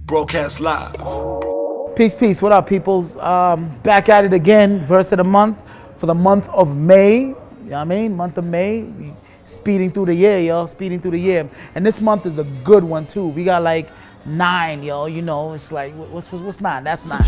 Broadcast live. Peace, peace. What up, peoples? Back at it again. Verse of the month for the month of May. You know what I mean? Month of May. We speeding through the year, y'all. Speeding through the year. And this month is a good one, too. We got like 9, yo. You know, it's like, what's 9? That's 9.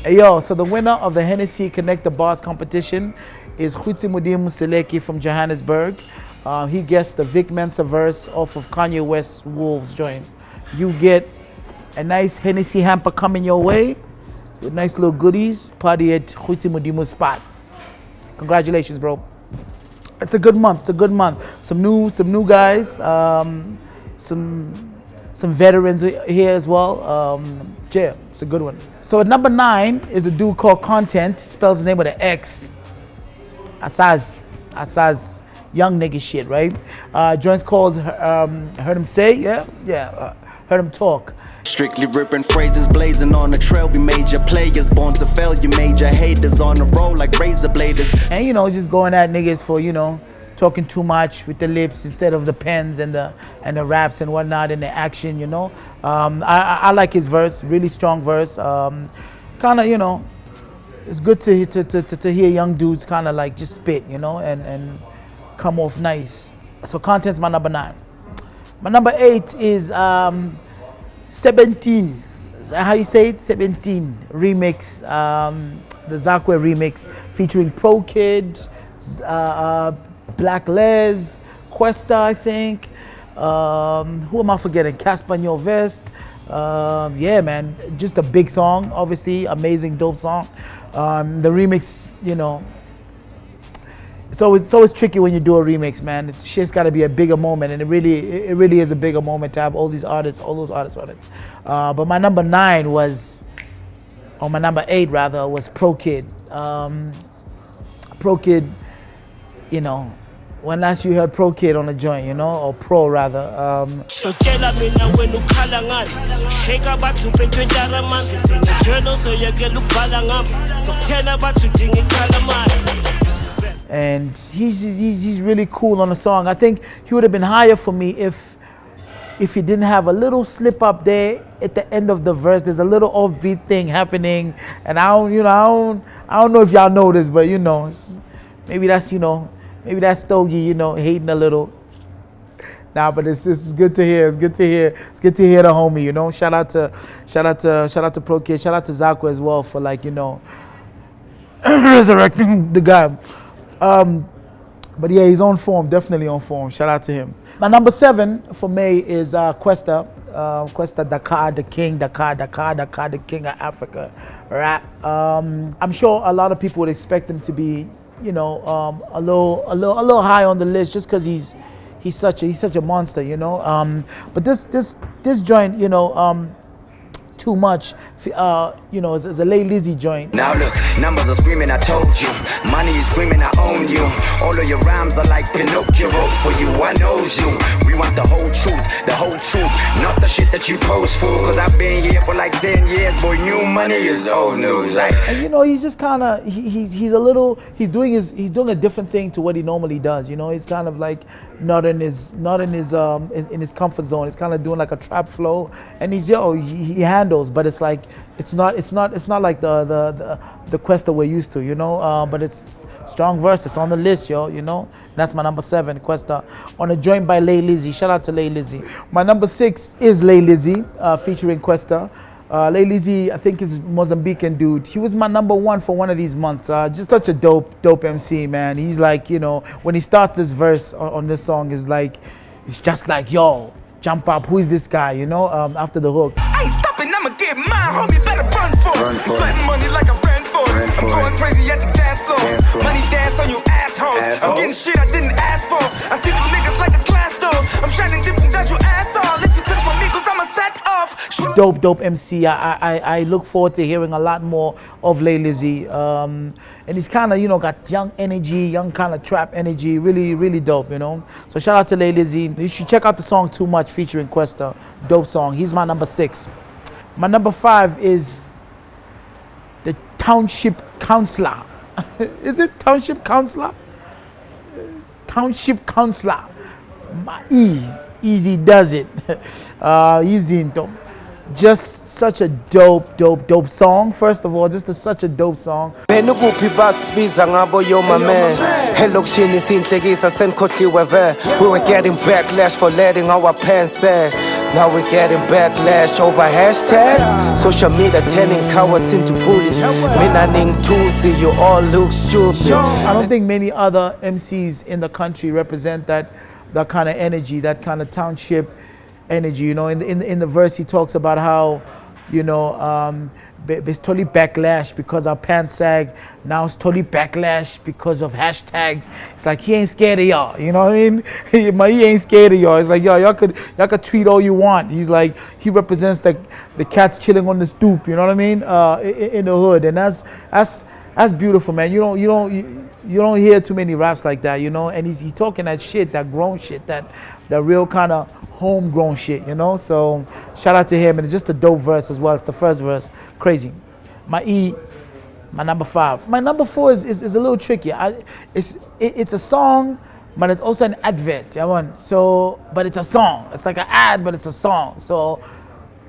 Hey, yo, so the winner of the Hennessy Connect the Bars competition is Cuesta Seleki from Johannesburg. He guessed the Vic Mensa verse off of Kanye West's Wolves joint. You get a nice Hennessy hamper coming your way with nice little goodies. Party at Cuesta spot. Congratulations, bro. It's a good month. It's a good month. Some new guys. Some veterans here as well. Yeah, it's a good one. So at number 9 is a dude called Content. Spells his name with an X. Asaz, young nigga shit, right? Joint's called Heard Him Say, Heard Him Talk. Strictly ripping phrases, blazing on the trail. We major players, born to fail. You major haters on the road like razor bladers. And you know, just going at niggas for, you know, talking too much with the lips instead of the pens and the raps and whatnot and the action, you know. I like his verse, really strong verse. Kind of, you know, it's good to hear young dudes kind of like just spit, you know, and come off nice. So Content's my number 9. My number 8 is 17. Is that how you say it? 17 remix, the Zaku remix featuring Pro Kid, Black Les, Cuesta, I think. Who am I forgetting? Casper in Your Vest. Yeah, man, just a big song, obviously, amazing, dope song. The remix, you know, it's always tricky when you do a remix, man. It's just got to be a bigger moment, and it really is a bigger moment to have all those artists on it. But my number 9 was, or my number 8 rather, was Pro Kid. Pro Kid, you know, when last you heard Pro Kid on a joint, you know, or Pro rather. So tell me now when you call so shake about you pay 20 man. This in the journal, so you get look balangam. So tell about you ding it and he's really cool on the song. I think he would have been higher for me if he didn't have a little slip up there at the end of the verse. There's a little offbeat thing happening, and I don't know if y'all know this, but you know, maybe that's Stogie, you know, hating a little. Nah, but it's good to hear. It's good to hear the homie, you know. Shout out to Pro Kid. Shout out to Zaku as well for, like, you know, resurrecting the guy. But yeah, he's on form, definitely on form. Shout out to him. My number 7 for May is Cuesta. Cuesta, Dakar, the king of Africa rap. I'm sure a lot of people would expect him to be, you know, a little high on the list just because he's such a monster, you know. But this joint, you know, too much, you know, it's a Lay Lizzy joint. Now look, numbers are screaming, I told you. Money is screaming, I own you. All of your rhymes are like Pinocchio wrote for you, I knows you. We want the whole truth, not the shit that you post for. Cause I've been here for like 10 years, boy, new money is old news. Like, and you know, he's just kind of, he's doing a different thing to what he normally does, you know. He's kind of like not in his comfort zone. He's kind of doing like a trap flow, and he handles, but it's like it's not like the Cuesta we're used to, you know. But it's strong verse. It's on the list, yo, you know. And that's my number 7, Cuesta, on a joint by Lay Lizzy. Shout out to Lay Lizzy. My number 6 is Lay Lizzy, featuring Cuesta. Lay Lizzy, I think, is a Mozambican dude. He was my number 1 for one of these months. Just such a dope MC, man. He's like, you know, when he starts this verse on this song, it's just like, yo, jump up, who is this guy, you know, after the hook. I ain't stopping, I'ma get mine, homie, better run for it. I'm sweating money like I ran for it. I'm going crazy at the dance floor. Money dance on you assholes. I'm getting shit I didn't ask for. I see them niggas like a glass door. I'm shining different that you ass all. If you touch my niggas, I'ma set off. dope MC. I look forward to hearing a lot more of Lay Lizzy. And he's kind of, got young energy, young kind of trap energy. Really dope, So shout out to Lay Lizzy. You should check out the song Too Much featuring Cuesta. Dope song. He's my number 6. My number 5 is the Township Counselor. Is it Township Counselor? Township Counselor. Easy does it. Easy into. Just such a dope song. First of all, just such a dope song. We were getting backlash for letting our pants sag. Now we're getting backlash over hashtags. Social media turning cowards into bullies. Meaning to see you all look stupid. I don't think many other MCs in the country represent that kind of energy, that kind of township energy. In the verse he talks about how, there's totally backlash because our pants sag. Now it's totally backlash because of hashtags. It's like he ain't scared of y'all. You know what I mean? He ain't scared of y'all. It's like y'all could tweet all you want. He's like, he represents the cats chilling on the stoop. You know what I mean? In the hood, and that's beautiful, man. You don't hear too many raps like that, And he's talking that shit, that grown shit, that real kind of homegrown shit, So shout out to him, and it's just a dope verse as well. It's the first verse, crazy. My number 5. My number 4 is a little tricky. It's a song, but it's also an advert. But it's a song. It's like an ad, but it's a song. So,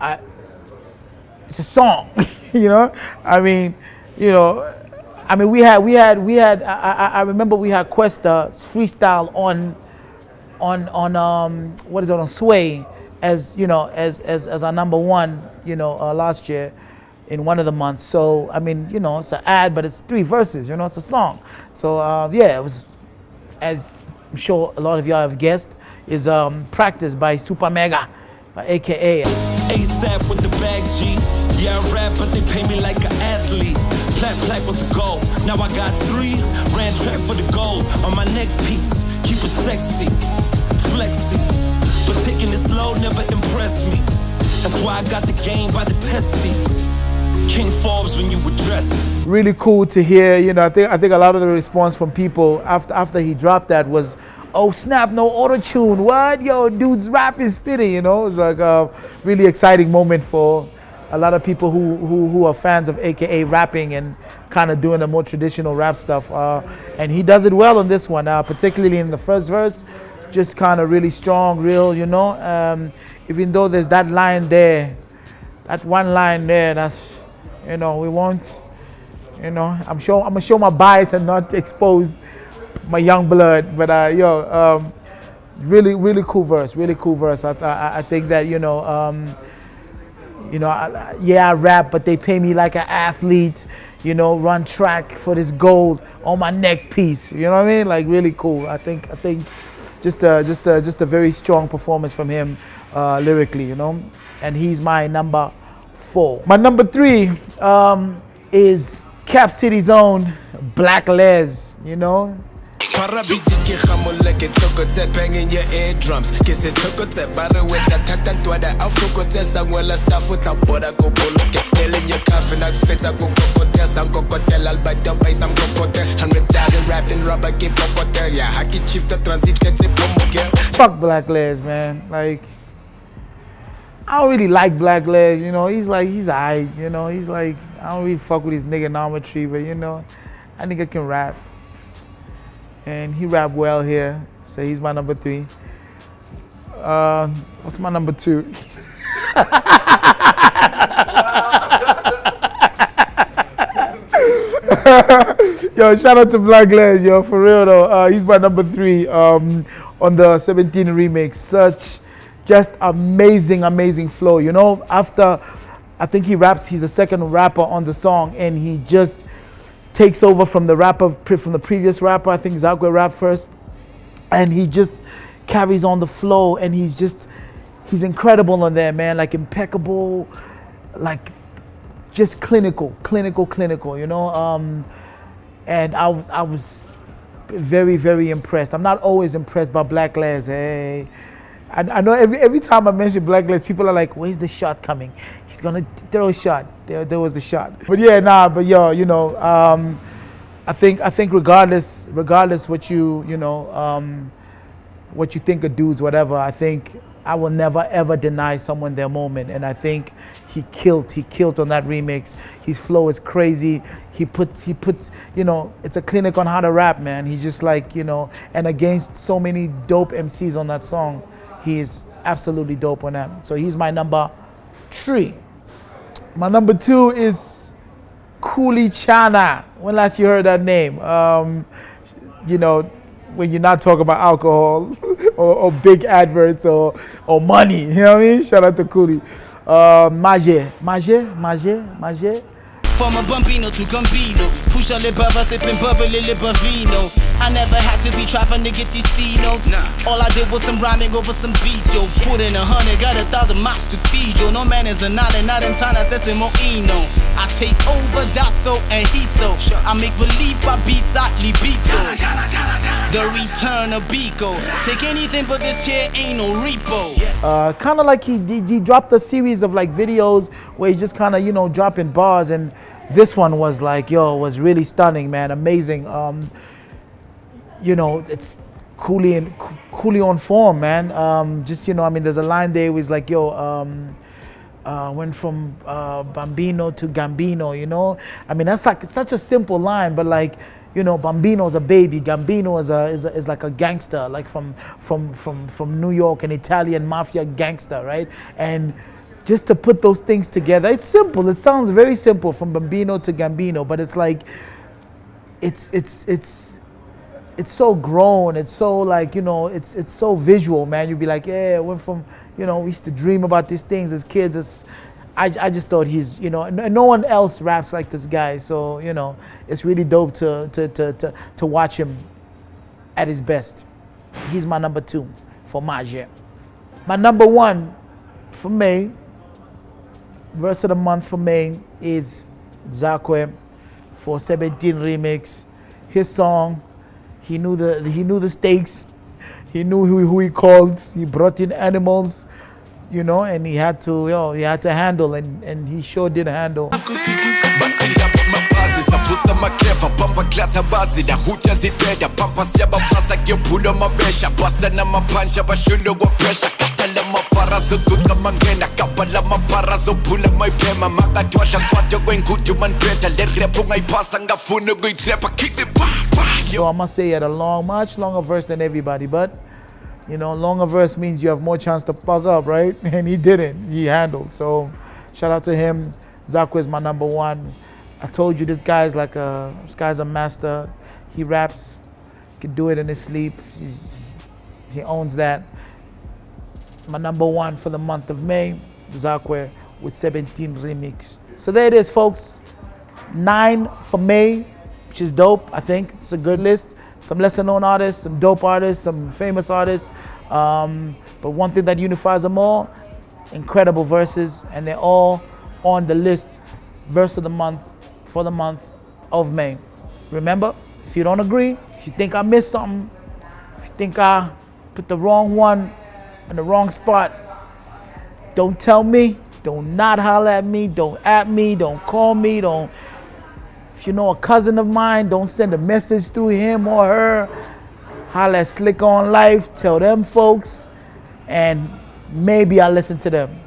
it's a song. We had. I remember we had Cuesta's freestyle on Sway as our number 1 last year in one of the months. So it's an ad, but it's 3 verses. It's a song. So it was, as I'm sure a lot of y'all have guessed, is Practice by Super Mega, aka ASAP with the bag G. Yeah, I rap, but they pay me like an athlete. Plaque was the goal. Now I got 3. Ran track for the gold. On my neck piece, keep it sexy, flexy. But taking it slow never impressed me. That's why I got the game by the testes. King Forbes when you address it. Really cool to hear. I think a lot of the response from people after he dropped that was, oh snap, no auto-tune. What? Yo, dude's rap is spitting, It's like a really exciting moment for a lot of people who are fans of AKA rapping and kind of doing the more traditional rap stuff. And he does it well on this one, particularly in the first verse. Just kind of really strong, real, even though there's that line there, that one line there, that's, we won't, I'm gonna show my bias and not expose my young blood, but really cool verse. I think that I rap, but they pay me like an athlete. Run track for this gold on my neck piece. You know what I mean? Like really cool. I think just a very strong performance from him lyrically. And he's my number 4. My number 3 is Cap City's own Black Les. Farabiti hamuleke tokote banging your eardrums. Kiss it tokote barueta tatantwada afukote sangwela stafuta boda go poloke. Nailing your coffin at feta go kokote sam kokote albaito by some kokote. 100,000 wrapped in rubber give kokote. Yeah, haki chief the transited pomo girl. Fuck Black Les, man. Like, I don't really like Black Les, he's aight, he's like, I don't really fuck with his niggonometry, but that nigga can rap. And he rap well here, so he's my number 3. What's my number 2? Yo, shout out to Black Les, yo, for real though. He's my number 3 on the 17 remix. Such just amazing flow. After I think he's the second rapper on the song, and he just takes over from the previous rapper. I think Zaku rapped first, and he just carries on the flow, and he's incredible on there, man. Like impeccable, like just clinical. And I was very impressed. I'm not always impressed by Black Les. Hey, I know every time I mention Blacklist, people are like, "Where's the shot coming? He's gonna throw a shot." There was a shot. But yeah, nah. But yo, you know, I think regardless what what you think of dudes, whatever, I think I will never ever deny someone their moment, and I think he killed on that remix. His flow is crazy. He puts, you know, it's a clinic on how to rap, man. He's just like, you know, and against so many dope MCs on that song, he is absolutely dope on that. So he's my number 3. My number 2 is Coolie Chana. When last you heard that name? You know, when you're not talking about alcohol or big adverts or money, you know what I mean? Shout out to Coolie. Maje. From a Bambino to Gambino, push a liver, sipping bubbly liverino. I never had to be trapping to get these C notes. All I did was some rhyming over some beats, yo. Put in 100, got 1,000 mouths to feed, yo. No man is a not in time, that's Moino. I take over Dasso and Hiso. I make believe by beats at Libito. The return of Biko. Take anything but this here ain't no repo. Kind of like he dropped a series of like videos where he's just kind of, you know, dropping bars, and this one was like, yo, was really stunning, man, amazing. You know, it's Coolie on form, man. Just, you know, I mean, there's a line there where he's like, yo, went from Bambino to Gambino, you know. I mean, that's like such a simple line, but like, you know, Bambino's a baby. Gambino is like a gangster, like from New York, an Italian mafia gangster, right? And just to put those things together, it's simple. It sounds very simple, from Bambino to Gambino, but it's like, it's so grown. It's so like, you know, it's so visual, man. You'd be like, yeah, I went from, you know, we used to dream about these things as kids. I just thought he's, you know, and no one else raps like this guy. So, you know, it's really dope to watch him at his best. He's my number 2 for Maje. My number 1 for me, verse of the month for me, is Zaku for 17 remix. His song, he knew the stakes. He knew who he called. He brought in animals, you know, and he had to handle, and he sure did handle. So I must say he had a much longer verse than everybody, but you know, longer verse means you have more chance to fuck up, right? And he didn't. He handled. So shout out to him. Zaku is my number 1. I told you this guy's a master. He raps, he can do it in his sleep. He owns that. My number 1 for the month of May, Zaku with 17 remix. So there it is, folks. 9 for May, which is dope. I think it's a good list. Some lesser known artists, some dope artists, some famous artists. But one thing that unifies them all, incredible verses, and they're all on the list. Verse of the month for the month of May. Remember, if you don't agree, if you think I missed something, if you think I put the wrong one in the wrong spot, don't tell me. Don't not holler at me. Don't at me. Don't call me. Don't. If you know a cousin of mine, don't send a message through him or her. Holler at Slick on Life. Tell them folks, and maybe I'll listen to them.